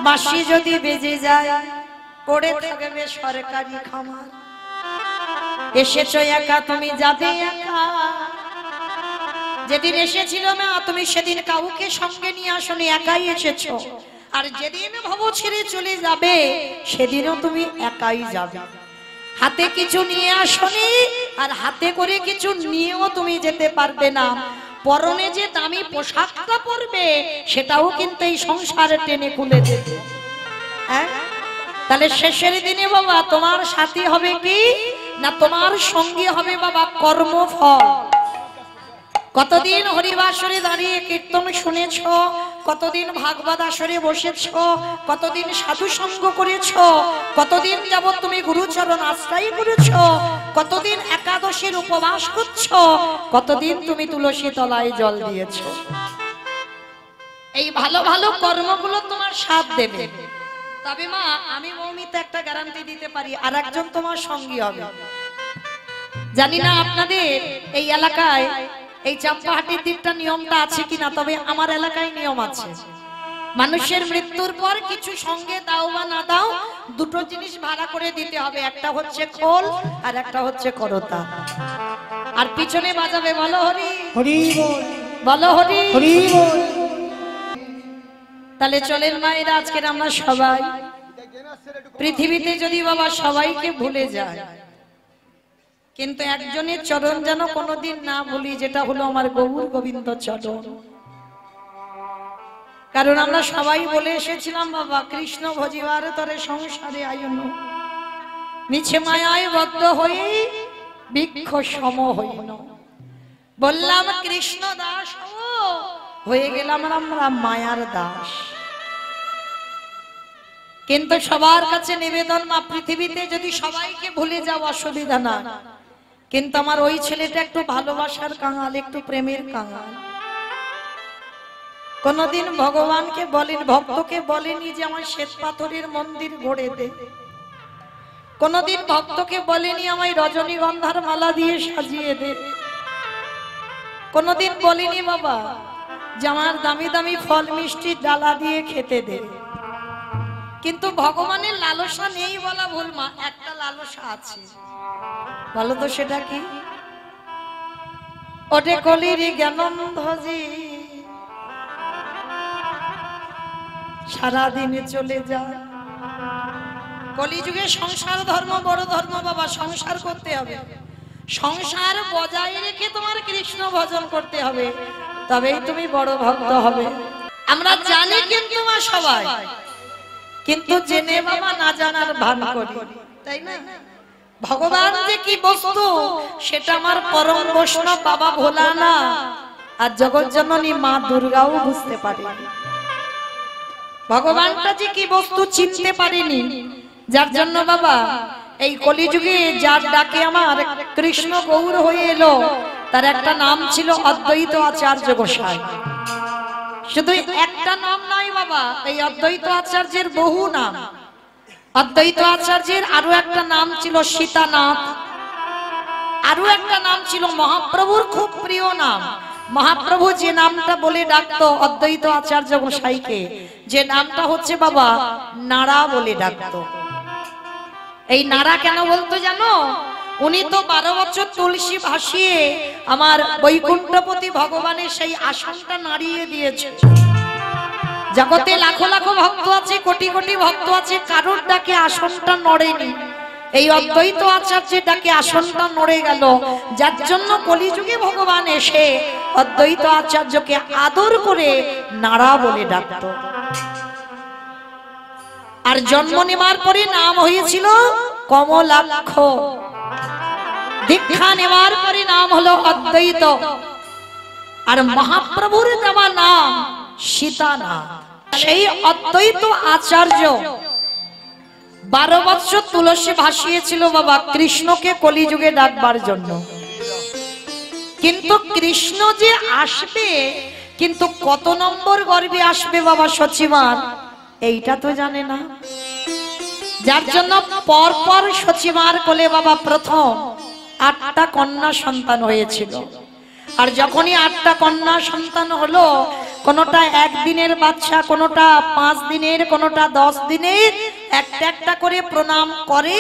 বাঁশি যদি বেজে যায় পড়ে থাকবে সরকারি খামার। এসেছো একা তুমি যাবে একা। যেদিন এসেছিল না তুমি সেদিন কাউকে সঙ্গে নিয়ে আসনি, একাই এসেছো। আর যেদিন ভব ছেড়ে চলে যাবে সেদিনও তুমি একাই যাবে। হাতে কিছু নিয়ে আসনি, আর হাতে করে কিছু নিয়েও তুমি যেতে পারবে না। পরনে যে দামি পোশাকটা পরবে সেটাও কিন্তু এই সংসারে টেনে খুলে দেবে। হ্যাঁ, তাহলে শেষের দিনে বাবা তোমার সাথী হবে কি না তোমার সঙ্গী হবে বাবা কর্মফল। কতদিন হরিবাসরে দাঁড়িয়ে কীর্তন শুনেছ, কতদিন ভাগবত আসরে বসেছ, কতদিন সাধু সঙ্গ করেছ, কতদিন যাবত তুমি গুরুচরণ আশ্রয় করেছ, কতদিন একাদশীর উপবাস করছ, কতদিন তুমি তুলসী তলায় জল দিয়েছ। এই ভালো ভালো কর্মগুলো তোমার সাথ দেবে। তবে মা আমি মৌমিতা একটা গ্যারান্টি দিতে পারি, আর একজন তোমার সঙ্গী হবে। জানি না আপনাদের এই এলাকায় এই চাম্পাহাটির দিকটা নিয়মটা আছে কিনা, তবে আমার এলাকায় নিয়ম আছে। মানুষের মৃত্যুর পর কিছু সঙ্গে দাও বা না দাও, দুটো জিনিস ভাড়া করে দিতে হবে। একটা হচ্ছে খোল আর একটা হচ্ছে করতা। আর পিছনে বাজাবে বলো হরি হরি বল, বলো হরি হরি বল। তাহলে চলেন মায়েরা, আজকের আমরা সবাই পৃথিবীতে যদি বাবা সবাইকে ভুলে যায়, কিন্তু একজনের চরণ যেন কোনোদিন না ভুলি, যেটা হলো আমার গৌর গোবিন্দ চরণ। কারণ আমরা সবাই বলে এসেছিলাম বাবা কৃষ্ণ ভজিবার তরে সংসারে আয়ন, মিছে মায়ায় বদ্ধ হয়ে বৃক্ষ সম হইন। বললাম কৃষ্ণ দাস হয়ে গেলাম আমরা মায়ার দাস। কিন্তু সবার কাছে নিবেদন মা, পৃথিবীতে যদি সবাইকে ভুলে যাও অসুবিধা না, কিন্তু আমার ওই ছেলেটা একটু ভালোবাসার কাঙাল, একটু প্রেমের কাঙাল। কোনদিন ভগবানকে বলেন, ভক্তকে বলেনি যে আমার শ্বেত পাথরের মন্দির গড়ে দে। কোনদিন ভক্তকে বলেনি আমায় রজনীগন্ধার মালা দিয়ে সাজিয়ে দে। কোনদিন বলেনি বাবা যে আমার দামি দামি ফল মিষ্টি ডালা দিয়ে খেতে দে। কিন্তু ভগবানের লালসা নেই বলা ভুল মা, একটা লালসা আছে। বলো তো সেটা কি? ওটে কলির জ্ঞানন্ধজি সারাদিন চলে যায়। কলিযুগে সংসার ধর্ম বড় ধর্ম বাবা, সংসার করতে হবে। সংসার বজায় রেখে তোমার কৃষ্ণ ভজন করতে হবে, তবেই তুমি বড় ভক্ত হবে। আমরা জানি কিন্তু মা সবাই, কিন্তু জেনে বাবা না জানার ভান করি, তাই না? ভগবান যে কি বস্তু সেটা আমার পরম বৈষ্ণব বাবা ভোলা না আর জগৎ জননী মা দুর্গাও বুঝতে পারেনি। ভগবানটা যে কি বস্তু চিনতে পারেনি, যার জন্য বাবা এই কলিযুগে যার ডাকে আমার কৃষ্ণ গৌর হয়ে এলো, তার একটা নাম ছিল অদ্বৈত আচার্য গোসাই। শুধু একটা নাম নয় বাবা, এই অদ্বৈত আচার্যের বহু নাম। অদ্বৈত আচার্যের আরো একটা নাম ছিল সীতানাথ, আরো একটা নাম ছিল মহাপ্রভুর খুব প্রিয় নাম। মহাপ্রভু যে নামটা বলে ডাকতো অদ্বৈত আচার্য গোসাইকে, যে নামটা হচ্ছে বাবা নাড়া বলে ডাকতো। এই নাড়া কেন বলতো জানো? উনি তো 12 বছর তুলসী ভাসিয়ে আমার বৈকুণ্ঠপতি ভগবানের সেই আসনটা নাড়িয়ে দিয়েছে। জগতে লাখো লাখো ভক্ত আছে, কোটি কোটি ভক্ত আছে, কারোর ডাকে আসনটা নড়েনি। এই অদ্বৈত আচার্যের ডাকে আসনটা নড়ে গেল, যার জন্য কলিযুগে ভগবান এসে অদ্বৈত আচার্যকে আদর করে নাড়া বলে ডাকত। আর জন্ম নেওয়ার পরে নাম হয়েছিল কমলাক্ষ, দীক্ষা নেওয়ার পরে নাম হলো অদ্বৈত, আর মহাপ্রভুর দেওয়া নাম সীতানাথ। সেই অদ্বৈত আচার্য 12 বছর তুলসী ভাসিয়েছিল বাবা কৃষ্ণকে কলিযুগে ডাকবার জন্য। কিন্তু কৃষ্ণ যে আসবে, কিন্তু কত নম্বর গর্ভে আসবে বাবা সচিমার, এইটা তো জানে না। যার জন্য পরপর সচিমার কোলে বাবা প্রথম 8টা কন্যা সন্তান হয়েছিল। আর যখনই 8টা কন্যা সন্তান হলো, কোনোটা একদিনের বাচ্চা, কোনোটা 5 দিনের, কোনোটা 10 দিনের, একটা একটা করে প্রণাম করে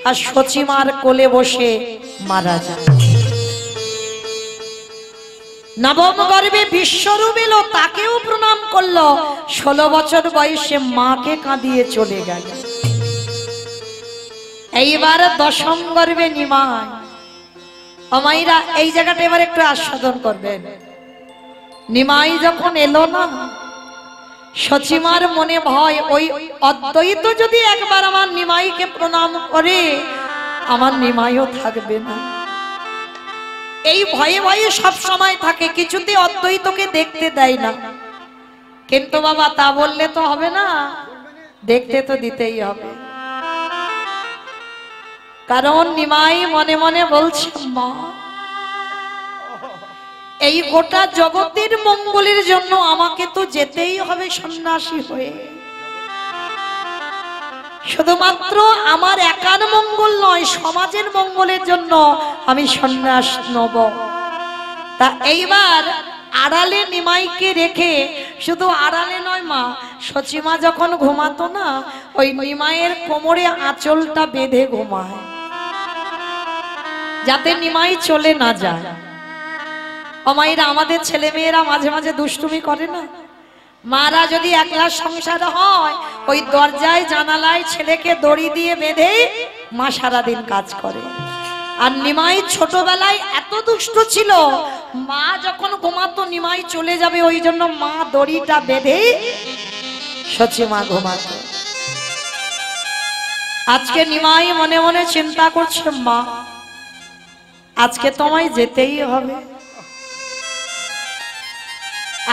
আর সচিমার কোলে বসে মারা যায়। নবম গর্ভে বিশ্বরূপ এলো, তাকেও প্রণাম করলো। 16 বছর বয়সে মাকে কাঁদিয়ে চলে গেল। এইবার দশম গর্ভে নিমাই। আমাইরা এই জায়গাটা এবার একটু আস্বাদন করবেন। নিমাই যখন এলো না, সচিমার মনে ভয়, ওই অদ্বৈত যদি একবার আমার নিমাইকে প্রণাম করে, আমার নিমাইও থাকবে না। এই ভয়ে ভয়ে সব সময় থাকে, কিছুতে অদ্বৈতকে দেখতে দেয় না। কিন্তু বাবা তা বললে তো হবে না, দেখতে তো দিতেই হবে। কারণ নিমাই মনে মনে বলছে, মা এই গোটা জগতের মঙ্গলের জন্য আমাকে তো যেতেই হবে সন্ন্যাসী হয়ে। শুধুমাত্র আমার একার মঙ্গল নয়, সমাজের মঙ্গলের জন্য আমি সন্ন্যাস নেব। তা এইবার আড়ালে নিমাইকে রেখে, শুধু আড়ালে নয় মা, সচিমা যখন ঘুমাতো না, ওই নিমাইয়ের কোমরে আঁচলটা বেঁধে ঘুমায়, যাতে নিমাই চলে না যায়। আমাইরা আমাদের ছেলে মেয়েরা মাঝে মাঝে দুষ্টুমি করে না, মারা যদি একলা সংসার হয়, ওই দরজায় জানালায় ছেলেকে দড়ি দিয়ে বেঁধে মা সারাদিন কাজ করে। আর নিমাই ছোটবেলায় এত দুষ্ট ছিল, মা যখন ঘুমাতো নিমাই চলে যাবে, ওই জন্য মা দড়িটা বেঁধে সচিমা ঘুমাতো। আজকে নিমাই মনে মনে চিন্তা করছে, মা আজকে তোমায় যেতেই হবে,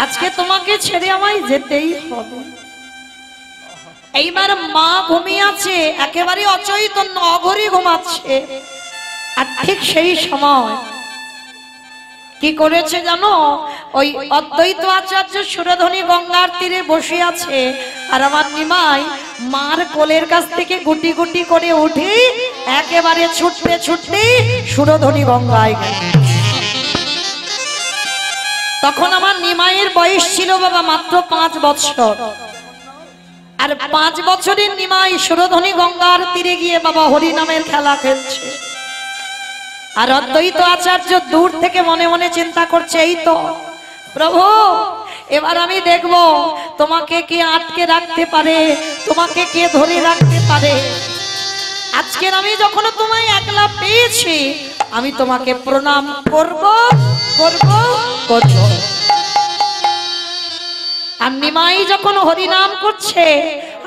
আজকে তোমাকে ছেড়ে আমায় যেতেই হবে। এইবার মা ঘুমিয়ে আছে, একেবারে অচৈতন্য, অঘরে ঘুমাচ্ছে। আর ঠিক সেই সময় কি করেছে জানো, ওই অদ্বৈত আচার্য সুরধনী গঙ্গার তীরে বসে আছে, আর আমার নিমাই মার কোলের কাছ থেকে গুটি গুটি করে উঠে একেবারে ছুটতে ছুটতে সুরধনী গঙ্গায় গেল। তখন আমার নিমাইয়ের বয়স ছিল বাবা মাত্র 5 বছর। আর 5 বছরের নিমাই সুরধনী গঙ্গার তীরে গিয়ে বাবা হরি নামের খেলা খেলছে। আর অদ্বৈত আচার্য দূর থেকে মনে মনে চিন্তা করছে, এই তো প্রভু, এবার আমি দেখব তোমাকে কে আটকে রাখতে পারে, তোমাকে কে ধরে রাখতে পারে। আজকের আমি যখন তোমায় একলা পেয়েছি, আমি তোমাকে প্রণাম করব করব করব। আর নিমাই যখন হরিনাম করছে,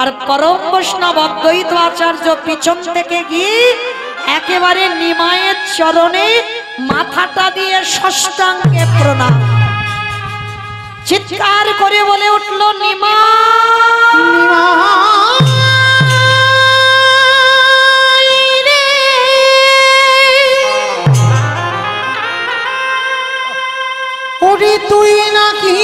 আর পরম বৈষ্ণব অদ্বৈত আচার্য পিছন থেকে গিয়ে একেবারে নিমাইয়ের চরণে মাথাটা দিয়ে ষষ্ঠাঙ্গে প্রণাম, চিৎকার করে বলে উঠল, নিমাই রে, ওরে তুই নাকি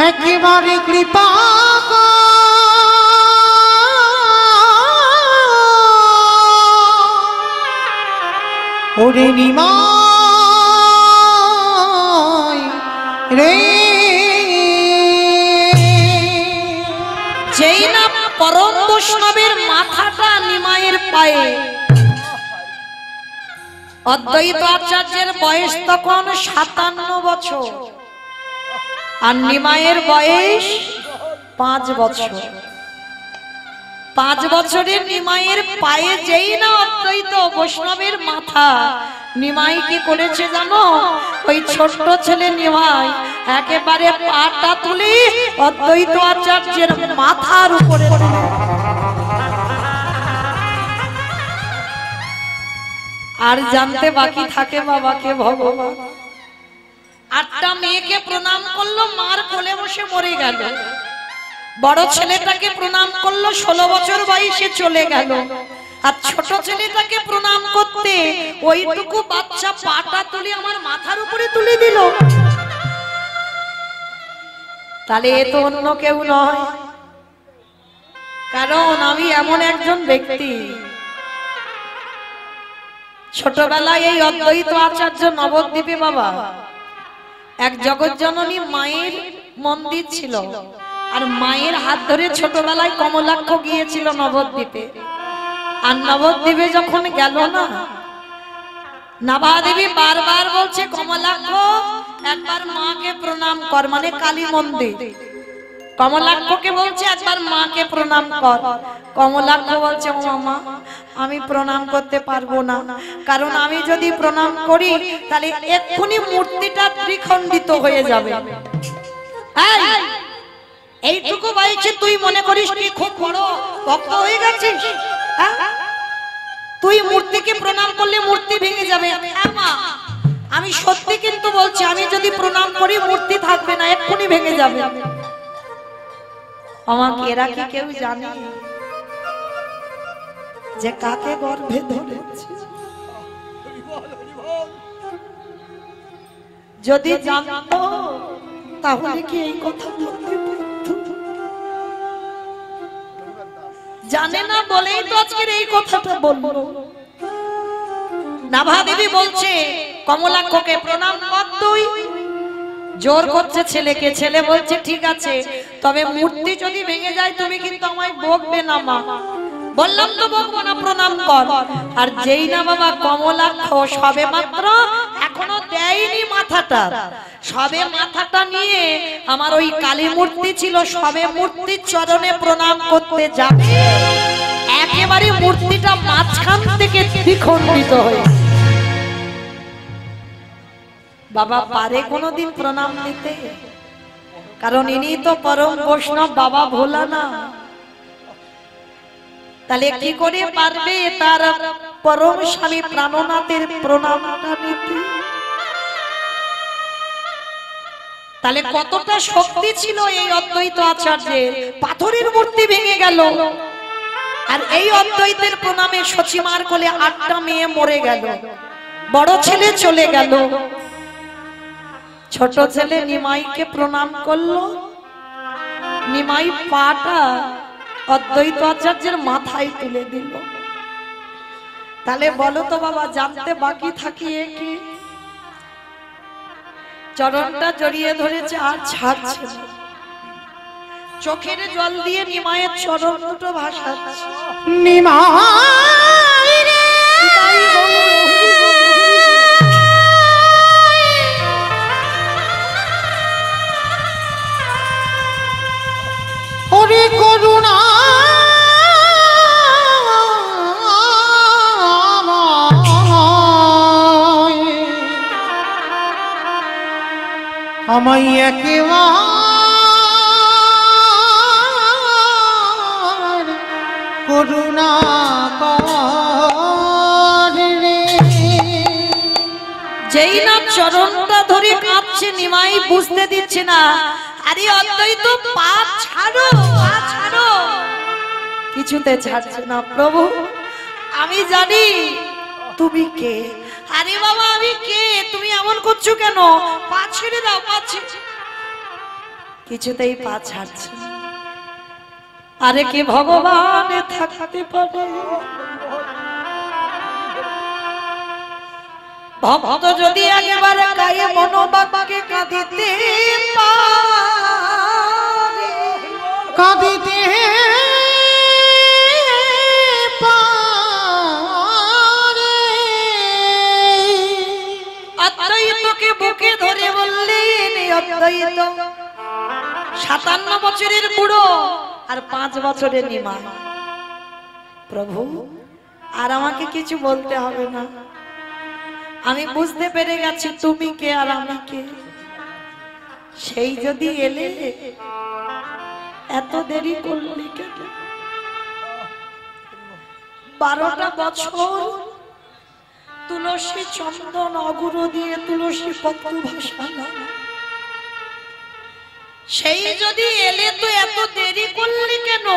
একেবারে কৃপা ওরে নিমাই রে। যেই না পরম বৈষ্ণবের মাথাটা নিমাইয়ের পায়ে, অদ্বৈত আচার্যের বয়স তখন 57 বছর, আর নিমাইয়ের বয়স 5 বছর। 5 বছরের নিমাইয়ের পায়ে যেই না অদ্বৈত বৈষ্ণবের মাথা, নিমাই কি করেছে জানো, ওই ছোট্ট ছেলে নিমাই একেবারে পাটা তুলে অদ্বৈত আচার্যের মাথার উপরে তুলে, আর জানতে বাকি থাকে বাবাকে ভগবান। 8টা মেয়েকে প্রণাম করলো, মার কোলে বসে মরে গেল। বড় ছেলেটাকে প্রণাম করলো, 16 বছর বয়সে চলে গেল। আর ছোট ছেলেটাকে প্রণাম করতে ওইটুকু বাচ্চা পাটা তুলে আমার মাথার উপরে তুলে দিল। তাহলে এ তো অন্য কেউ নয়, কারণ আমি এমন একজন ব্যক্তি, ছোটবেলায় এই অদ্বৈত আচার্য নবদ্বীপে বাবা এক জগৎজননী মায়ের মন্দির ছিল, আর মায়ের হাত ধরে ছোটবেলায় কমলাক্ষ গিয়েছিল নবদ্বীপে। আর নবদ্বীপে যখন গেল না, নাভাদেবী বারবার বলছে কমলাক্ষ একবার মাকে প্রণাম কর, মানে কালী মন্দির। কমলাক্ষকে বলছে একবার মাকে প্রণাম কর। কমলাক্ষ বলছে ও মা, আমি প্রণাম করতে পারবো না, কারণ আমি যদি প্রণাম করি তাহলে এক্ষুনি মূর্তিটা ত্রিখণ্ডিত হয়ে যাবে। এইটুকু বয়সে তুই মনে করিস কি খুব বড় ভক্ত হয়ে গেছিস? তুই মূর্তিকে প্রণাম করলে মূর্তি ভেঙে যাবে। মা, আমি সত্যি কিন্তু বলছি, আমি যদি প্রণাম করি মূর্তি থাকবে না, এক্ষুনি ভেঙে যাবে। আমাকে এরা কি কেউ জানে যে কাকে গর্ভে ধরেছে? যদি জানতো তাহলে কি এই কথা বলতে পারতো? জানে না বলেই তো আজকের এই কথাটা বললো। নাভাদেবী বলছে কমলাক্ষকে প্রণাম কর তুই। জোর করছে ছেলেকে, ছেলে বলছে ঠিক আছে, তবে মূর্তি যদি ভেঙে যায় তুমি কিন্তু আমায় বকবে না মা। বললাম তো বকবো না, প্রণাম কর। আর যেই না বাবা কমলাক্ষ সবে মাত্র এখনো দেয়নি মাথাটা, সবে মাথাটা নিয়ে আমার ওই কালী মূর্তি ছিল, সবে মূর্তির চরণে প্রণাম করতে যাবে, একেবারে মূর্তিটা মাঝখান থেকে দ্বিখণ্ডিত হয়ে। বাবা পারে কোনোদিন প্রণাম দিতে? কারণ ইনি তো পরম বৈষ্ণব বাবা ভোলা না। তাহলে কি করে পারবে তার পরম স্বামী প্রাণনাথের প্রণামটা নিতে? তাহলে কতটা শক্তি ছিল এই অদ্বৈত আচার্যের। পাথরের মূর্তি ভেঙে গেল, আর এই অদ্বৈতের প্রণামে সচিমার কোলে 8টা মেয়ে মরে গেল, বড় ছেলে চলে গেল, ছোট ছেলে নিমাইকে প্রণাম করলো, নিমাই পাটা অদ্বৈত আচার্যের মাথায় তুলে দিল। তাহলে বলো তো বাবা, জানতে বাকি থাকিয়ে কি? চরণটা জড়িয়ে ধরেছে আর ছাড়ছে না, চোখের জল দিয়ে নিমায়ের চরণ দুটো ভাসাচ্ছে। নিমাই রে ওরে করুণা আমায় একেবার করুণা কর রে। যেই না চরণটা ধরে কাঁপছে নিমাই, বুঝতে দিচ্ছে না। আরে অদ্বৈত পা ছাড়ো, পা ছাড়ো। কিছুতে ছাড়ছে না। প্রভু আমি জানি তুমি কে। আরে বাবা আমি কে, তুমি এমন করছো কেন? পা ছেড়ে দাও, পা ছেড়ে। কিছুতেই পা ছাড়ছে। আরে কি ভগবান থাকতে পারে? ভক্ত যদি একেবারে গায়ে মনোবাক্যে কাঁদিতে পারে, কাঁদিতে পারে, অদ্বৈতকে বুকে ধরে বললেন অদ্বৈত 57 বছরের বুড়ো আর 5 বছরের নিমাই। প্রভু আর আমাকে কিছু বলতে হবে না, আমি বুঝতে পেরে গেছি তুমি কে আর আমি কে। সেই যদি এলে এত দেরি করলি কেন? 12টা বছর তুলসী চন্দন অগুরু দিয়ে তুলসী পত্র ভাসানো, সেই যদি এলে তো এত দেরি করলি কেন?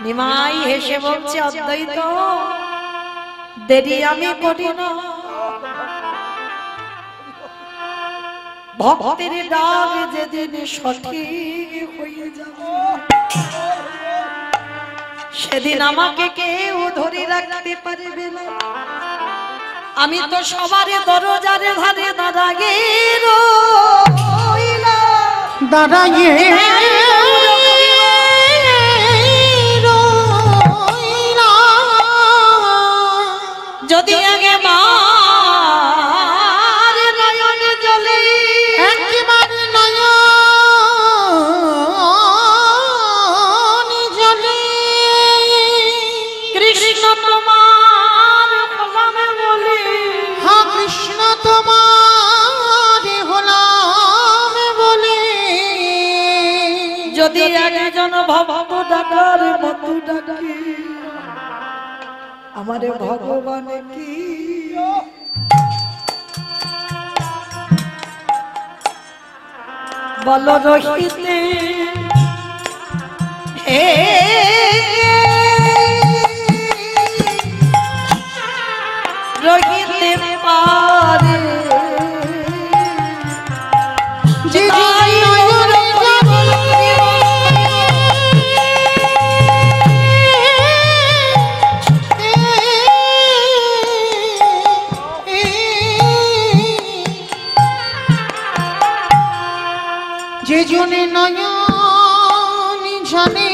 নিমাই হেসে বলছে অদ্বৈত দেরি আমি করি না, ভক্তের ডাক যেদিন সঠিক হয়ে যাবে সেদিন আমাকে কেউ ধরে রাখতে পারবে না। আমি তো সবার দরজারে ধারে দাঁড়াগে দাঁড়াইয়ে যদি আগে মার নয়ন জলে একেবারে নয়ন জলে কৃষ্ণ তোমার হলামে বলি হা কৃষ্ণ তোমার হলাম বলে যদি একজন ভক্ত ডাকার মতো ডাকি আমারে ভগবান কি বল রহিতে হে রহিতে পারে যে যে জনে নয়ন জানে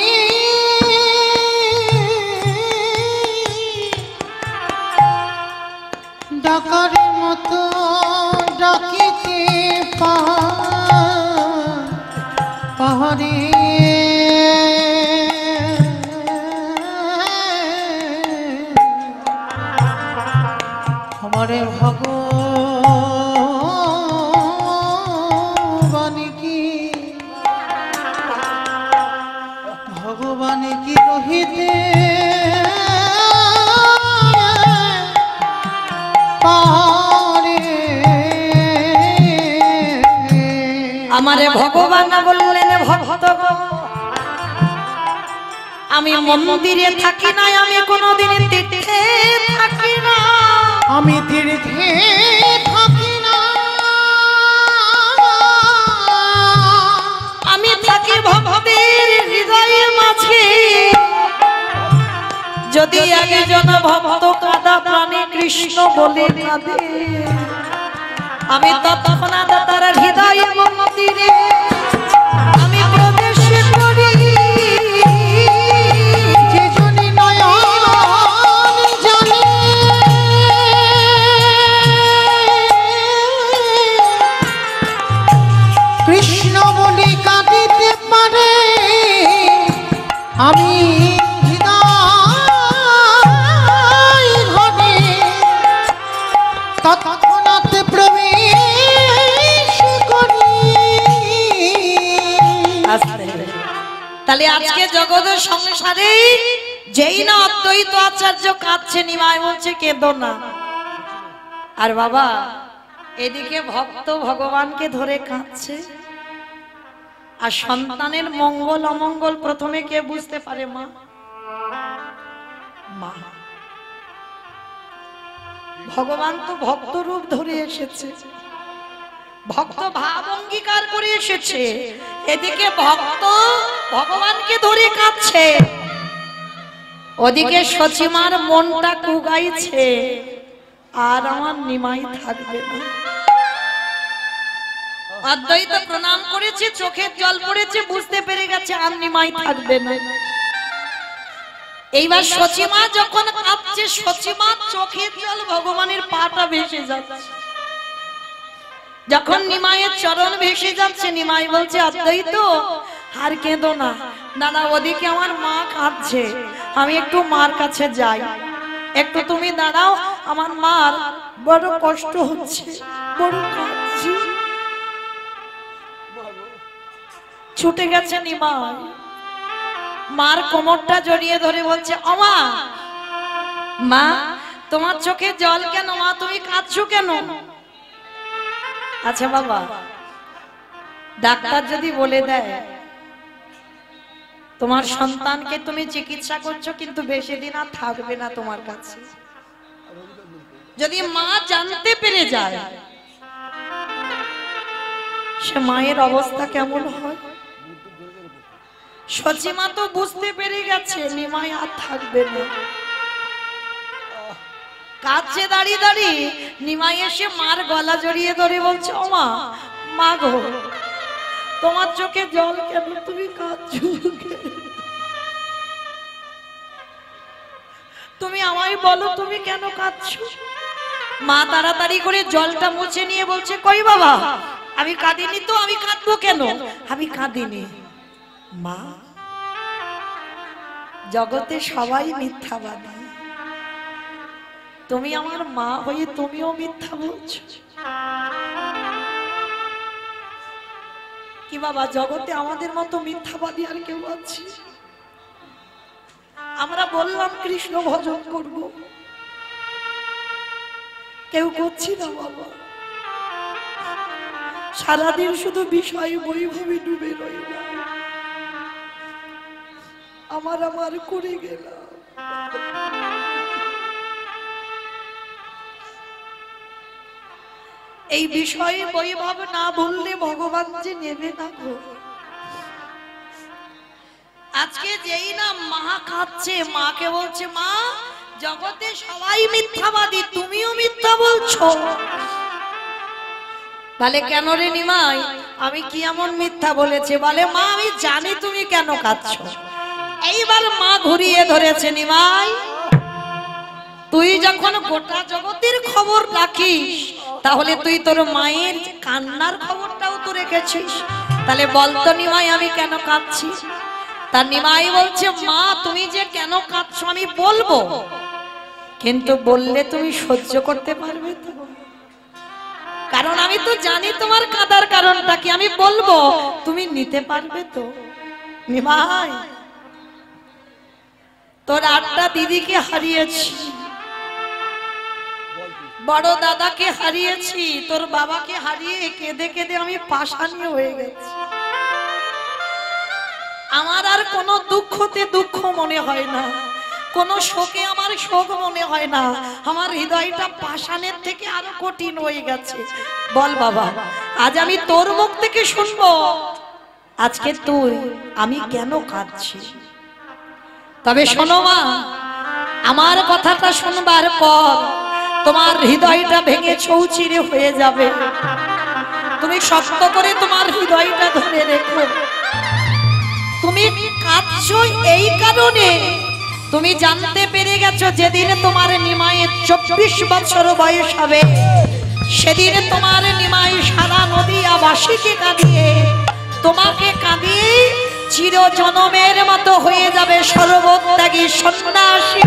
ডাকার মতো ডাকিতে পাহাড়ে আমারে ভগবান কি রহিতে পারে আমারে ভগবান বললেন ভক্ত আমি মন্দিরে থাকি না আমি কোনোদিন তীর্থে থাকি না আমি তীর্থে থাকি না আমি থাকি ভক্তের হৃদয়ের মাঝে যদি একজন ভক্ত কাঁদা প্রাণে কৃষ্ণ বলে কাঁদে আমি তৎক্ষণাৎ তার হৃদয় মন্দিরে আমি প্রবেশ করি যে জনে নয়ন জানে কৃষ্ণ বলে কাঁদিতে পারে আমি হৃদয় ঘরে তৎক্ষণাৎ প্রবেশ করি। তাহলে আজকে জগতের সংসারে যেই না অদ্বৈত আচার্য কাঁদছে নিমাই বলছে কেঁদো না আর বাবা এদিকে ভক্ত ভগবানকে ধরে কাঁদছে আর সন্তানের মঙ্গল অমঙ্গল প্রথমে কে বুঝতে পারে মা মা ভগবান তো ভক্ত রূপ ধরে এসেছে ভক্ত ভাব অঙ্গীকার করে এসেছে এদিকে ভক্ত ভগবানকে ধরে কাঁদছে ওদিকে সচিমার মনটা কুগাইছে আর আমার নিমাই থাকবে না অদ্বৈত প্রণাম করেছে চোখের জল পড়েছে বুঝতে পেরে গেছে আর নিমাই থাকবে না এইবার সচিমা যখন কাঁদছে সচিমা চোখের জল ভগবানের পাটা ভেসে যাচ্ছে যখন নিমাইয়ের চরণ ভেসে যাচ্ছে নিমাই বলছে অদ্বৈত আর কেঁদো না দাদা ওদিকে আমার মা কাঁদছে আমি একটু মার কাছে যাই একটু তুমি দাঁড়াও আমার মার বড় কষ্ট হচ্ছে বড় কাঁদছে ছুটে গেছে নিমাই মার কোমরটা জড়িয়ে ধরে বলছে ওমা মা তোমার চোখে জল কেন মা তুমি কাঁদছো কেন আচ্ছা বাবা ডাক্তার যদি বলে দেয় তোমার সন্তানকে তুমি চিকিৎসা করছো কিন্তু বেশি দিন আর থাকবে না তোমার কাছে যদি মা জানতে পেরে যায় সে মায়ের অবস্থা কেমন হয়। সচিমা তো বুঝতে পেরে গেছে নিমাই আর থাকবে না, কাছে দাঁড়িয়ে দাঁড়িয়ে নিমাই এসে মার গলা জড়িয়ে ধরে বলছে, ও মা, মা গো, তোমার চোখে জল কেন, তুমি কাঁদছো, তুমি আমায় বলো তুমি কেন কাঁদছো। মা তাড়াতাড়ি করে জলটা মুছে নিয়ে বলছে, কই বাবা, আমি কাঁদিনি তো, আমি কাঁদবো কেন, আমি কাঁদিনি। মা, জগতে সবাই মিথ্যাবাদী, তুমি আমার মা হয়ে তুমিও মিথ্যা বলছো। কি বাবা, জগতে আমাদের মতো মিথ্যাবাদী আর কেউ আছে? আমরা বললাম কৃষ্ণ ভজন করব, কেউ করছি না বাবা, সারাদিন শুধু বিষয় বৈভবে ডুবে রইলাম, আমার করে গেলাম। এই বিষয়ে বৈভব না বললে ভগবান যে নেবে না গো। আজকে যেই না মা খাচ্ছে, মাকে বলছে, মা, জগতে সবাই মিথ্যাবাদী, তুমিও মিথ্যা বলছো। বলে, কেন রে নিমাই, আমি কি এমন মিথ্যা বলেছে? বলে, মা, আমি জানি তুমি কেন কাঁদছো। এইবার মা ঘুরিয়ে ধরেছে, নিমাই, তুই যখন গোটা জগতের খবর রাখিস, তাহলে তুই তোর মায়ের কান্নার খবরটাও তো রেখেছিস। তাহলে বলতো নিমাই, আমি কেন কাঁদছি? তার নিমাই বলছে, মা, তুমি যে কেন কাঁদছো আমি বলবো, কিন্তু বললে তুমি সহ্য করতে পারবে তো? কারণ আমি তো জানি তোমার কাঁদার কারণটা কি, আমি বলবো তুমি নিতে পারবে তো? নিমাই, তোর 8টা দিদিকে হারিয়েছি, বড় দাদাকে হারিয়েছি, তোর বাবাকে হারিয়ে কেঁদে কেঁদে আমি পাষাণী হয়ে গেছি। আমার আর কোনো দুঃখতে দুঃখ মনে হয় না, কোনো শোকে আমার শোক মনে হয় না, আমার হৃদয়টা পাষাণের থেকে আরো কঠিন হয়ে গেছে। বল বাবা, আজ আমি তোর মুখ থেকে শুনবো আজকে তুই আমি কেন কাঁদছি। তবে শোনো মা, আমার কথাটা শুনবার পর তোমার হৃদয়টা ভেঙে চৌচিরে হয়ে যাবে। তুমি শক্ত করে তোমার হৃদয়টা ধরে রেখো। তুমি কাঁদছো এই কারণে, তুমি জানতে পেরে গেছো যেদিন তোমার নিমাইয়ের 24 বছর বয়স হবে, সেদিন তোমার নিমাই সারা নদিয়াবাসীকে কাঁদিয়ে, তোমাকে কাঁদিয়ে চির জনমের মতো হয়ে যাবে সর্বত্যাগী সন্ন্যাসী।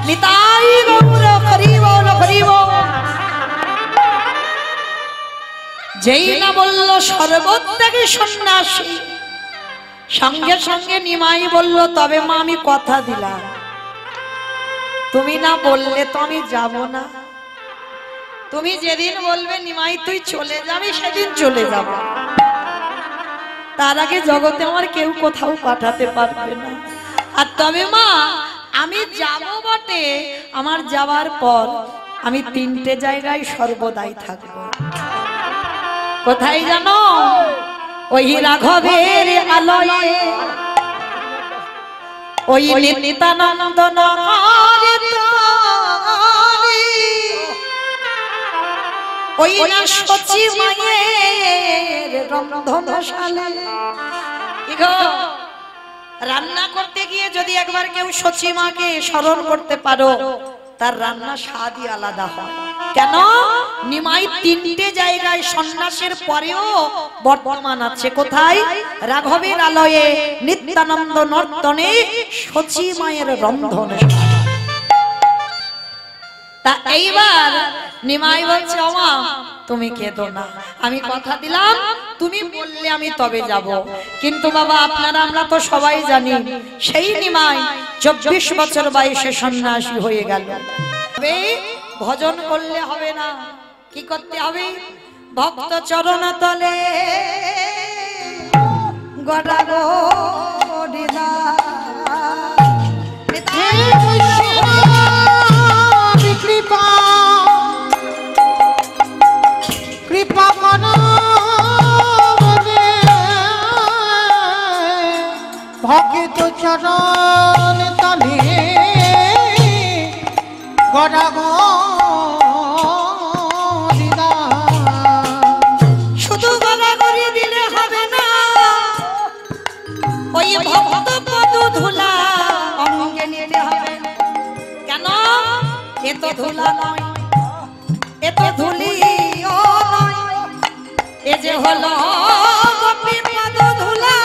নিতাই গৌর হরি বল, হরি বল। যেই না বলল সর্বত্যাগী সন্ন্যাসী, সঙ্গে সঙ্গে নিমাই বলল, তবে মা, আমি কথা দিলাম, তুমি না বললে তো আমি যাব না। তুমি যেদিন বলবে নিমাই তুই চলে যাবি, সেদিন চলে যাব। তার আগে জগতে আমার কেউ কোথাও পাঠাতে পারবে না। আর তবে মা, আমি যাব বটে, আমার যাওয়ার পর আমি 3টে জায়গায় সর্বদাই থাকবো। কোথায় জানো? ওই রাঘবের আলয়ে, ওই নিত্যানন্দ ওই না সচি মায়ের রন্ধনশালে। রান্না করতে গিয়ে যদি একবার কেউ সচি মাকে স্মরণ করতে পারো, তার রান্না স্বাদই আলাদা হয়। কেন? নিমাই 3টে জায়গায় সন্ন্যাসের পরেও বর্তমান আছে। কোথায়? রাঘবের আলয়ে, নিত্যানন্দ নর্তনে, সচি মায়ের রন্ধনে। তা এইবার নিমাই বলছে, ওমা তুমি কেঁদো না, আমি কথা দিলাম তুমি বললে আমি তবে যাব। কিন্তু বাবা, আপনারা আমরা তো সবাই জানি, সেই নিমাই 24 বছর বয়সে সন্ন্যাসী হয়ে গেল। তবে ভজন করলে হবে না, কি করতে হবে? ভক্ত চরণ তলে গড়া গড়িদা কৃপা কৃপা করো চরণ তলে গড়া শুধু গড়াগড়ি দিলে হবে না, ওই ভক্ত পদ ধুলা অঙ্গে নিতে হবে। কেন? এ তো ধুলা নয়, এ তো ধুলিও নয়, এ যে হলো গোপী পদ ধুলা।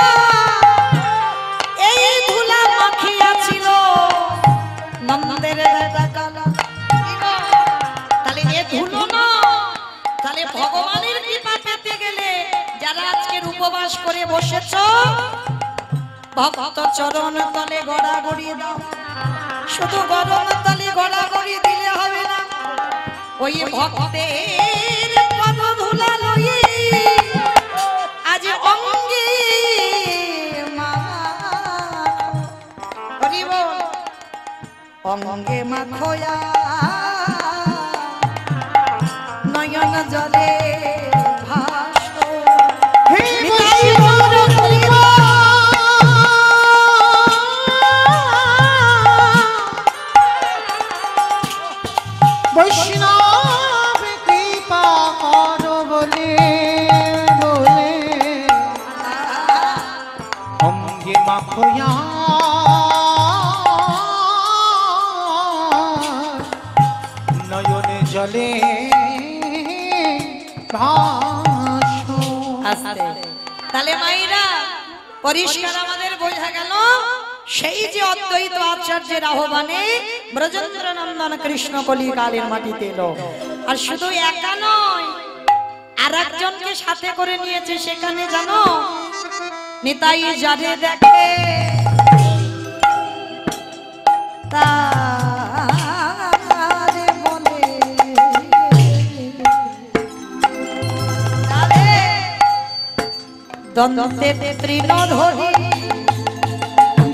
এই ধুলা মাখিয়াছিল নন্দের কালা। তাহলে এ ধুলো না, তাহলে ভগবানের কৃপা পেতে গেলে যারা আজকের উপবাস করে বসেছ, ভক্ত চরণ তলে গড়াগড়ি দাও। শুধু গরম তলে গড়াগড়ি দিলে হবে না, ওই ভক্তের পদ ধুলা লই আজ অঙ্গে অঙ্গে মাখয়া নয়ন জলে ভাসো। বৈষ্ণব কৃপা কর বলে বলে অঙ্গে মাখয়া নয়নে জলে ভাসো। তাহলে মাইরা পরিষ্কার আমাদের বোঝা গেল, সেই যে অদ্বৈত আচার্যের আহ্বানে ব্রজেন্দ্র নন্দন কৃষ্ণ কলিকালের মাটিতে এলো। আর শুধু একা নয়, আর একজনকে সাথে করে নিয়েছে সেখানে, জানো? নিতাই যারে দেখে তারে বলে দ্বন্দ্বে তৃণ ধরি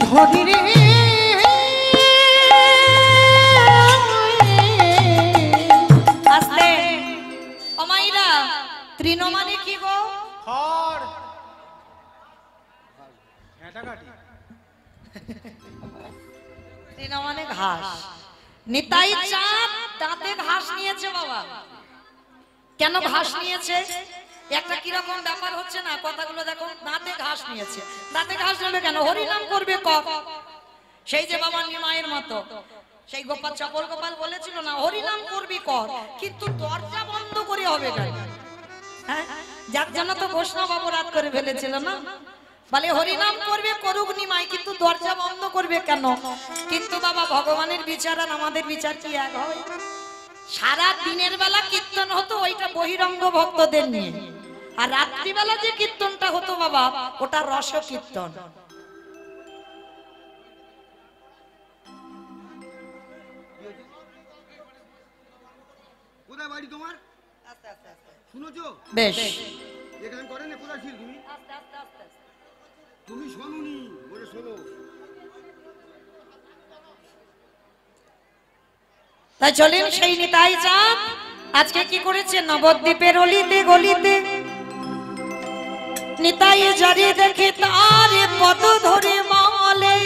ধরি রে আস্তে। অমাইরা, তৃণ মানে কি গো? খড় তৃণ মানে ঘাস। নিতাই চাঁদ দাঁতে ঘাস নিয়েছে বাবা। কেন ঘাস নিয়েছে? একটা কিরকম ব্যাপার হচ্ছে না, কথাগুলো দেখো। দাঁতে ঘাস নিয়েছে, দাঁতে ঘাস নেবে কেন? হরিনাম করবে কত। সেই যে বাবা নিমায়ের মতো সেই গোপাল চপল গোপাল বলেছিল না, হরিনাম করবি কর, কিন্তু দরজা বন্ধ করে হবে কেন? হ্যাঁ, যার জন্য তো বৈষ্ণব অপরাধ করে ফেলেছিল না, বলে হরিনাম করবে করুক নিমাই, কিন্তু দরজা বন্ধ করবে কেন? কিন্তু বাবা ভগবানের বিচার আর আমাদের বিচার কি এক হয়? সারা দিনের বেলা কীর্তন হতো ওইটা বহিরঙ্গ ভক্তদের নিয়ে, আর রাত্রিবেলা যে কীর্তনটা হতো বাবা ওটা রস কীর্তন। কোথায় বাড়ি তোমার? শুনেছো? বেশ, এখানে করে না, কোথায় ছিল তুমি? তুমি শোনোনি, বলে শোনো। তাই চলেন সেই নিতাই চাঁদ আজকে কি করেছে? নবদ্বীপের অলিতে গলিতে নিতাই যারে দেখে তারে পদ ধরে মলে,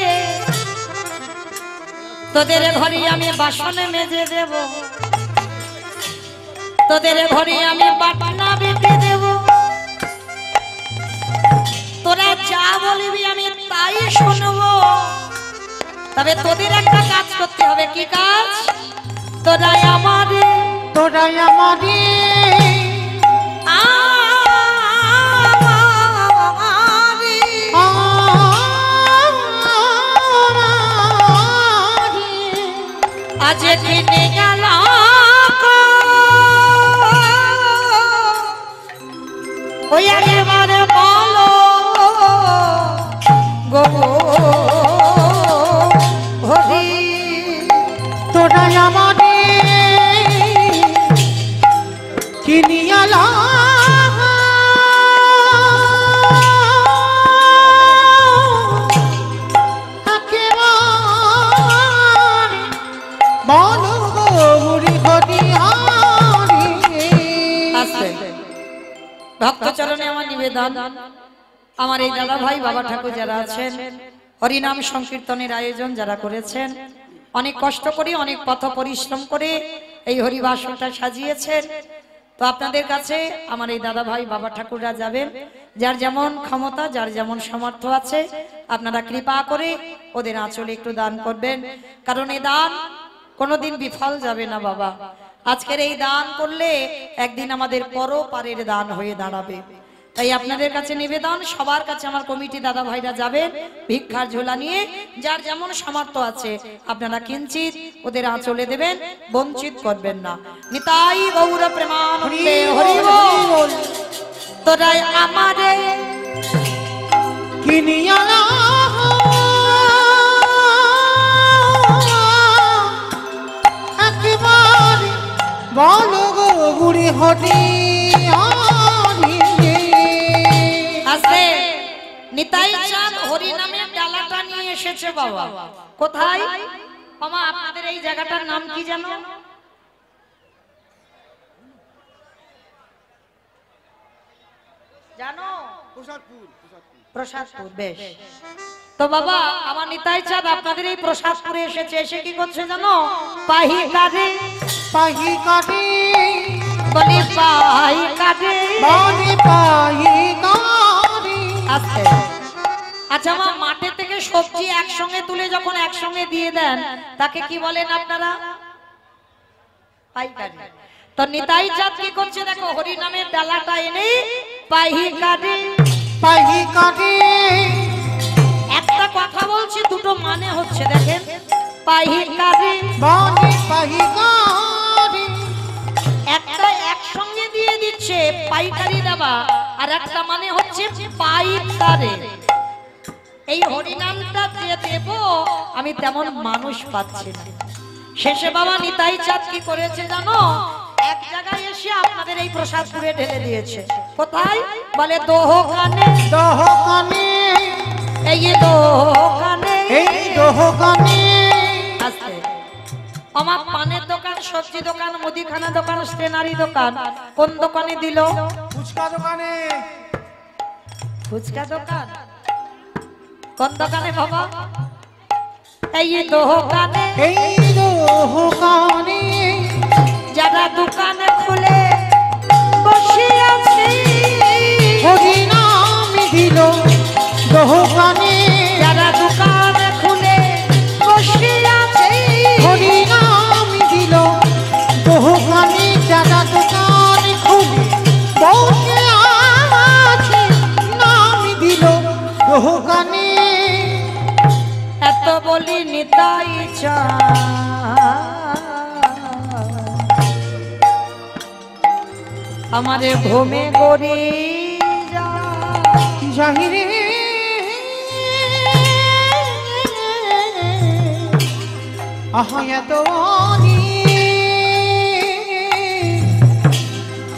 তোদের ঘরে আমি বাসনে মেজে দেব, তোদের ঘরে আমি বাটনা বেটে দেব, তোরা যা বলবি আমি তাই শুনবো। তবে তোদের একটা কাজ করতে হবে। কি কাজ? তোরাই আমারে তোরাই আমারে আজ কিনে গেল ওই একেবারে বলো গো হরি। তোরাই আমারে কিনিয়ালা ভক্তচরণে আমার নিবেদন, আমার এই দাদা ভাই বাবা ঠাকুর যারা আছেন হরিনাম সংকীর্তনের আয়োজন যারা করেছেন, অনেক কষ্ট করে অনেক পথ পরিশ্রম করে এই হরিবাসনটা সাজিয়েছেন। তো আপনাদের কাছে আমার এই দাদা ভাই বাবা ঠাকুররা যাবেন, যার যেমন ক্ষমতা যার যেমন সামর্থ্য আছে আপনারা কৃপা করে ওদের আঁচলে একটু দান করবেন, কারণ এই দান কোনোদিন বিফল যাবে না বাবা। আজকের এই দান করলে একদিন আমাদের পরপারের দান হয়ে দাঁড়াবে। তাই আপনাদের কাছে নিবেদন, সবার কাছে আমার কমিটি দাদা ভাইরা যাবেন ভিক্ষার ঝোলা নিয়ে, যার যেমন সামর্থ্য আছে আপনারা কিঞ্চিত ওদের আঁচলে দেবেন, বঞ্চিত করবেন না। নিতাই গৌর প্রেমানন্দে হরি বল। তোরাই আমারে কিনিয়ালা একেবারে বলো গো বুড়ি হটি আছে। নিতাই চাঁদ হরি নামের ডালাটা নিয়ে এসেছে বাবা। কোথায় মামা আপনাদের এই জায়গাটার নাম কি জানো? জানো? প্রসাদপুর। প্রসাদপুর। বেশ। তো বাবা আমার নিতাই চাঁদ আপনাদের এই প্রসাদপুরে এসেছে, এসে কি করছে জানো? পাহি কাটে পাহি কাটে বলি পাহি কাটে বলি পাহি কাটে। আস্তে। আচ্ছা মা, মাঠে থেকে সবজি একসঙ্গে তুলে যখন একসঙ্গে দিয়ে দেন তাকে কি বলেন আপনারা? পাইকারি। তো নিতাই চাঁদ কি করছে দেখো, হরি নামের ডালাটা এনে পাহি কাটে পাহি কাটে। একটা কথা বলছি, দুটো মানে হচ্ছে দেখেন। পাহি কাটে বলি পাহি কাটে। একটা একসঙ্গে দিয়ে দিচ্ছে পাইকারি দেবা, আর একটা মানে হচ্ছে পাইকারে। এই হরিনামটা যে দেব আমি তেমন মানুষ পাচ্ছি না। শেষে বাবা নিতাই চাঁদ কি করেছে জানো? এক জায়গায় এসে আপনাদের এই প্রসাদপুরে ঢেলে দিয়েছে। কোথায় বলে? দোকানে। দোকানে এই দোকানে এই দোকানে। আস্তে। আমার পানের দোকান, সবজি দোকান, মুদিখানা দোকান, স্টেনারি দোকান, কোন দোকানে দিল? ফুচকা দোকানে। ফুচকা দোকান কোন দোকানে বাবা? এই দোকানে। এই দোকানে যারা দোকানে খুলে বসে আছে হরিনাম দিল দোকানে। যারা দোকানে খুলে বসে আছে হরিনাম দিল দোকানে। যারা দোকান খুলে বসে আছে নাম দিল দোকানে। এত বলি নিতাই চাঁদ আমারে ঘুমে গড়ি জাহিরে আহা এত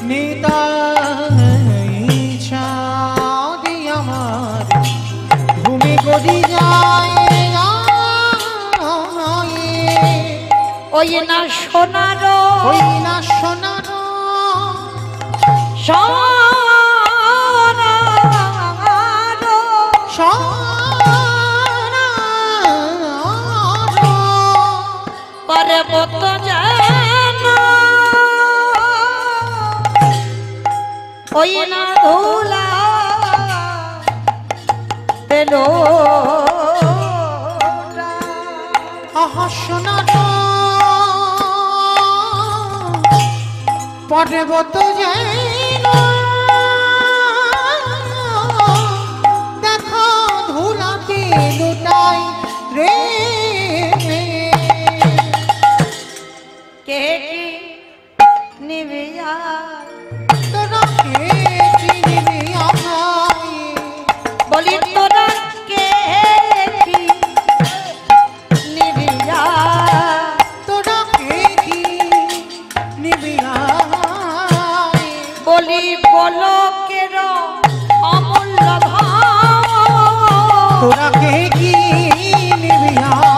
নিতাই চাঁদ আমার ঘুমে গড়ি যায়। ওই না সোনার ওই না সোনার পর্বত যেন ওই না ধুলা পেল আহা সোনার পর্বত যেন দেখো ধুলাতে লুটাই রে। কে কি নিবিয়া তোরা কে চিনবি আমায়? বলি তোরা কে কি নিবিয়া তোরা কে কি নিবি আমায়? বলি বলো কের অমূল্য ধন তোরা কে কি নিবি আমায়?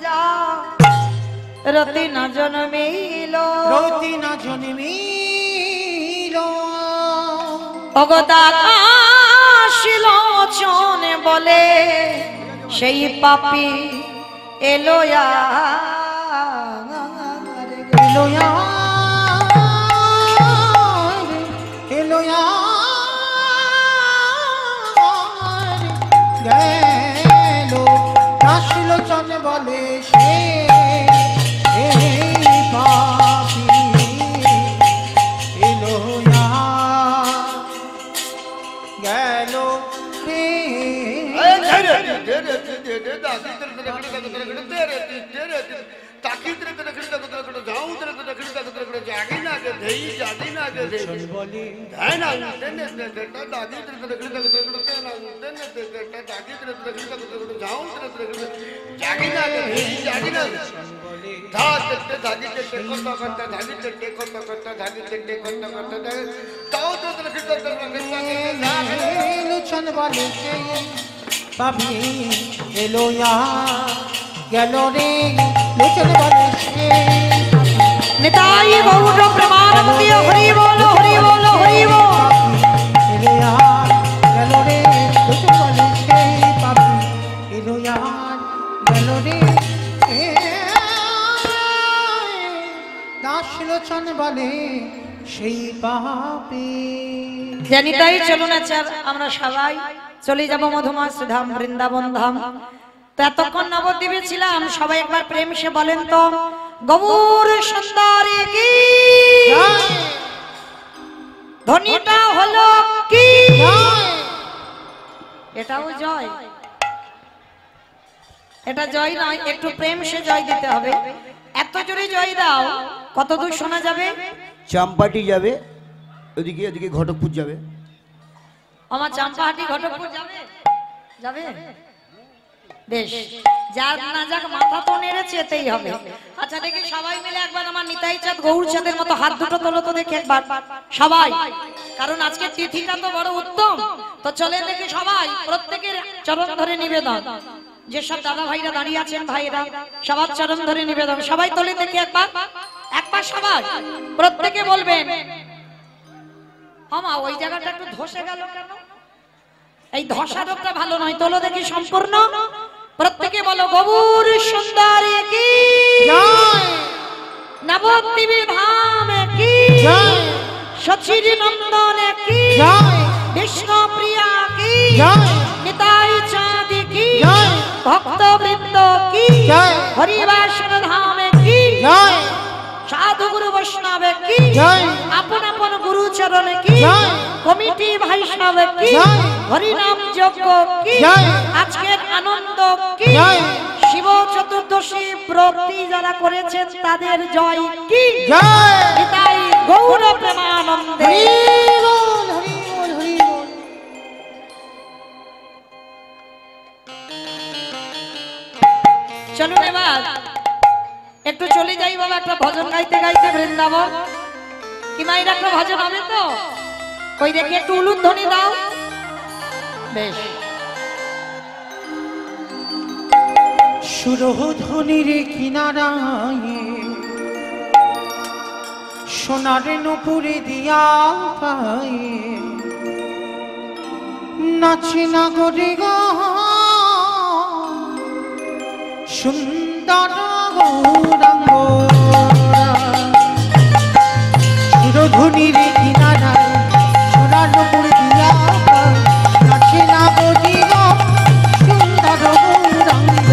যা রতি না জন্মিল রতি না জন্মিল অগদাকাশিলোচনে বলে সেই পাপী এলোয়া এলোয়া এলোয়া গেল দাসলোচন বলে সে পাপী এলোয়া গেল রে লোচন বলে পাপি এলোয়া গেল রে লোচন বলে নিতাই গৌর প্রেমানন্দী হরি বল হরি বল হরি বল এলোয়া গেল রে লোচন বলে পাপি এলোয়া গেল রে দাস লোচন বলে সেই পাপি জানি তাই চলুন আচার আমরা সবাই চলে যাব মধুমাস ধাম বৃন্দাবন ধাম। তো এতক্ষণ নবদ্বীপে ছিলাম, সবাই একবার প্রেম সে বলেন তো গৌর সুন্দরী কি ধ্বনিটা হলো কি? এটাও জয়, এটা জয় নয়, একটু প্রেম সে জয় দিতে হবে। এত জোরে জয় দাও, কত দূর শোনা যাবে? চাম্পাটি যাবে ওদিকে, ওদিকে ঘটকপুর যাবে। আমার চাম্পাহাটি ঘটকপুর যাবে, যাবে বেশ, যার না যাক মাথা তো নেড়েছে এতেই হবে। আচ্ছা দেখি সবাই মিলে একবার আমার নিতাই চাঁদ গৌর চাঁদের মতো হাত দুটো তোলো তো দেখি একবার সবাই, কারণ আজকে তিথিটা তো বড় উত্তম। তো চলে দেখি সবাই প্রত্যেকের চরণ ধরে নিবেদন, যেসব দাদা ভাইরা দাঁড়িয়ে আছেন ভাইরা সবার চরণ ধরে নিবেদন, সবাই তোলে দেখি একবার, একবার সবাই প্রত্যেকে বলবেন। আমা ওই জায়গাটা একটু ধসে গেল কেন? এই ধসা রোগটা ভালো নয়, তোলো দেখি সম্পূর্ণ প্রত্যেকে বলো গৌর সুন্দরী কি নবদ্বীপে ধাম কি সচির নন্দন কি বিষ্ণু প্রিয়া কি নিতাই চাঁদ কি ভক্তবৃন্দ কি হরিবাসন ধাম কি সাধু গুরু বৈষ্ণব কি আপন আপন গুরু চরণ কি কমিটি বৈষ্ণব কি হরিনাম যজ্ঞ কি আজকের আনন্দ কি শিব চতুর্দশী ব্রতী যারা করেছেন তাদের জয় কি নিতাই গৌর প্রেমানন্দে। চলুন এবার একটু চলে যাই বাবা, একটা ভজন গাইতে গাইতে বৃন্দাবন। কি মায়ের একটা ভজন হবে তো? কই দেখি একটু উলুধ্বনি দাও। বেশ, সুরধ্বনির কিনারায় সোনার নুপুরে দিয়া পায়ে নাচে না গরে গা সুন্দর গৌরাঙ্গ সুরধ্বনির কিনারায় সোনার নুপুরে দিয়া পায়ে নাচে না গরে গা সুন্দর গৌরাঙ্গ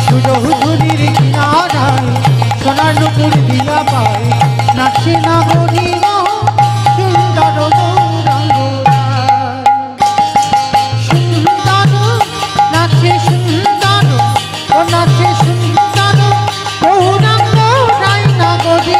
সুরধ্বনির কিনারায় সোনার নুপুর দিয়া পায় নাচে না গরি সুন্দর গৌরাঙ্গ সুন্দর নাচে সুন্দর ও নাচে সুন্দর গৌরাঙ্গ রায় না গরি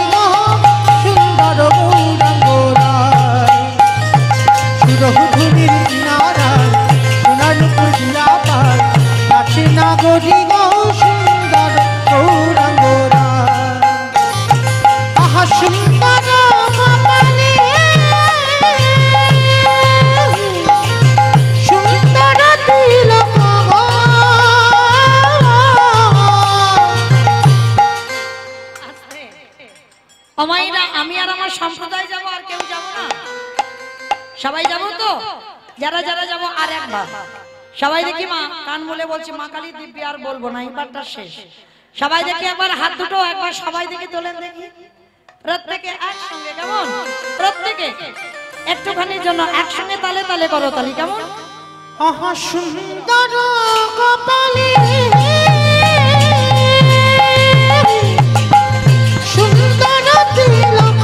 সম্প্রদায় যাব আর কেউ যাব না? সবাই যাব তো? যারা যারা যাব আর একবার সবাই দেখি মা কান বলে বলছি মা কালী দিব্যি আর বলবো না, এবারটা শেষ। সবাই দেখি একবার হাত দুটো একবার সবাই দেখি তোলেন দেখি, প্রত্যেকে একসঙ্গে, কেমন? প্রত্যেকে একটুখানির জন্য একসঙ্গে তালে তালে করো তালি, কেমন? আহা সুন্দর কপালে সুন্দর তিলক,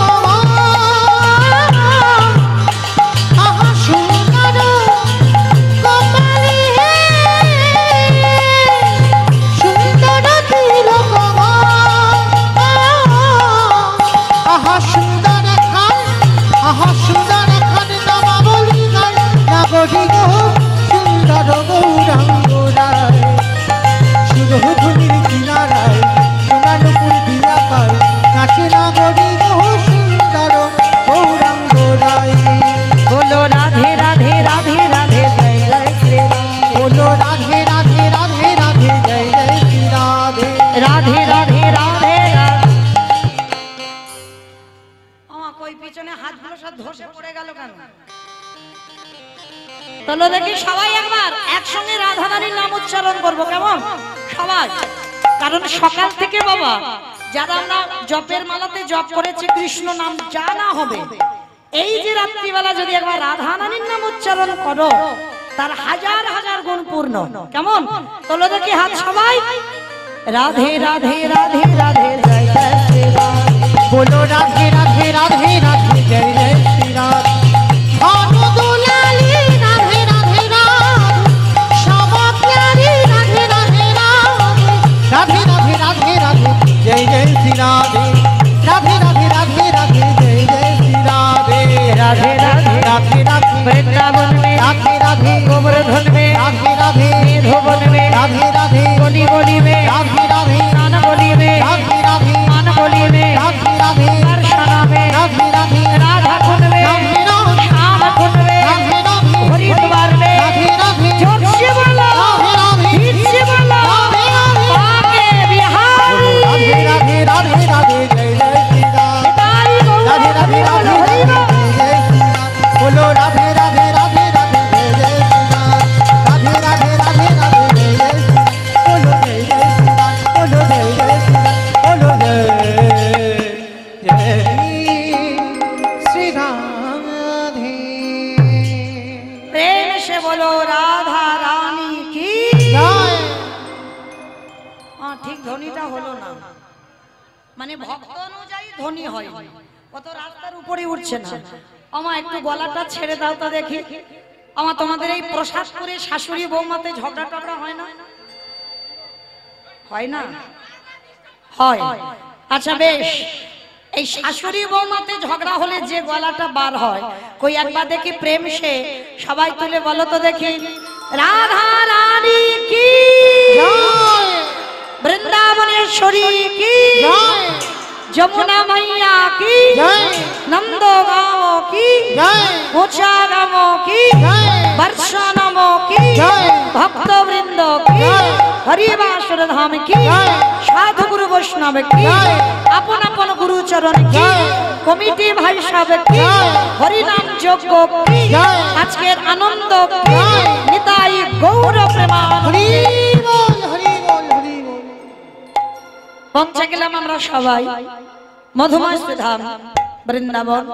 আহা সুন্দর কপালে সুন্দর তিলক, আহা সুন্দর খান, আহা সুন্দর খান নামা বলি গায় নাগরি গো সুন্দর গৌরাঙ্গ রায়, সুরধুনির কিনারায় সোনারপুর দিয়া পায় নাচে নাগরি গো সুন্দর গৌরাঙ্গ রায়। বলো রাধে রাধে রাধে রাধে জয় জয় শ্রী রাম, বলো রাধে রাধে রাধে রাধে জয় জয় শ্রী রাধে, রাধে রাধে রাধে রাধে। আমার কই পিছনে হাতগুলো সব ধসে পড়ে গেল কেন? চলো দেখি সবাই একবার একসঙ্গে রাধা রানীর নাম উচ্চারণ করবো, কেমন? সবাই, কারণ সকাল থেকে বাবা যারা আমরা জপের মালাতে জপ করেছি কৃষ্ণ নাম যা না হবে, এই যে রাত্রিবেলা যদি একবার রাধা রানীর নাম উচ্চারণ করো তার হাজার হাজার গুণ পূর্ণ, কেমন? চলো দেখি হাত সবাই, রাধে রাধে রাধে রাধে জয় জয় শ্রী রাম, বলো রাধে রাধে রাধে রাধে জয় জয় শ্রী রাধে, ভানু দুলালি রাধে রাধে রাধে, শ্যামা প্যারি রাধে রাধে রাধে, রাধে রাধে রাধে রাধে জয় জয় শ্রী রাধে, রাধে রাধে রাধে রাধে জয় জয় শ্রী রাধে, রাধে রাধে রাধে রাধে বৃন্দাবন में রাধে রাধে गोवर्धन में রাধে রাধে मेधोवन में রাধে রাধে गली गली में রাধে রাধে स्नान गली में রাধে রাধে मान गली में রাধে রাধে दर्शना में রাধে রাধে राधा कुंड में রাধে রাধে श्याम कुंड में রাধে রাধে हरिद्वार में রাধে রাধে जोर से बोलो রাধে রাধে धीर से बोलो রাধে রাধে आगे बिहारी রাধে রাধে রাধে রাধে জয় জয় শ্রী রাধে, ताई गौर রাধে রাধে রাধে हरि রাধে बोल। জয় জয় শ্রী রাধে, বলো রাধে রাধে রাধে রাধে জয় জয় শ্রী রাধে, রাধে রাধে রাধে রাধে জয় জয় শ্রী রাধে, বলো জয় জয় শ্রী রাধে, বলো জয় জয় শ্রী রাধে, বলো জয় জয় শ্রী রাধে। प्रेम से बोलो राधा रानी की জয়। ঠিক ধ্বনিটা হলো না, মানে ভক্ত অনুযায়ী ধ্বনি হয়, কত রাস্তার উপরে উঠছে না। আমার একটু গলাটা ছেড়ে দাও তো দেখি। আমার তোমাদের এই প্রসাদপুরে শাশুড়ি বৌমাতে ঝগড়া টগড়া হয় না? হয় না? হয়। আচ্ছা বেশ, এই শাশুড়ি বৌমাতে ঝগড়া হলে যে গলাটা বার হয়, কই একবার দেখি প্রেম সে সবাই তুলে বলো তো দেখি, রাধা রানী কি জয়। বৃন্দাবনেশ্বরী কি জয়। যমুনা মাইয়া কি জয়। নন্দ গাঁও কি জয়। মোচা গাঁও কি জয়। বর্ষানম কি জয়। ভক্তবৃন্দ কি জয়। হরিবাসর ধাম কি জয়। সাধু গুরু বৈষ্ণব কি জয়। আপন আপন গুরু চরণ কি জয়। কমিটি ভাই সব কি জয়। হরিনাম যজ্ঞ কি জয়। আজকের আনন্দ কি জয়। নিতাই গৌর প্রেমানন্দ। হরি বল হরি বল হরি বল। পৌঁছে গেলাম আমরা সবাই মধুময় ধাম বৃন্দাবন।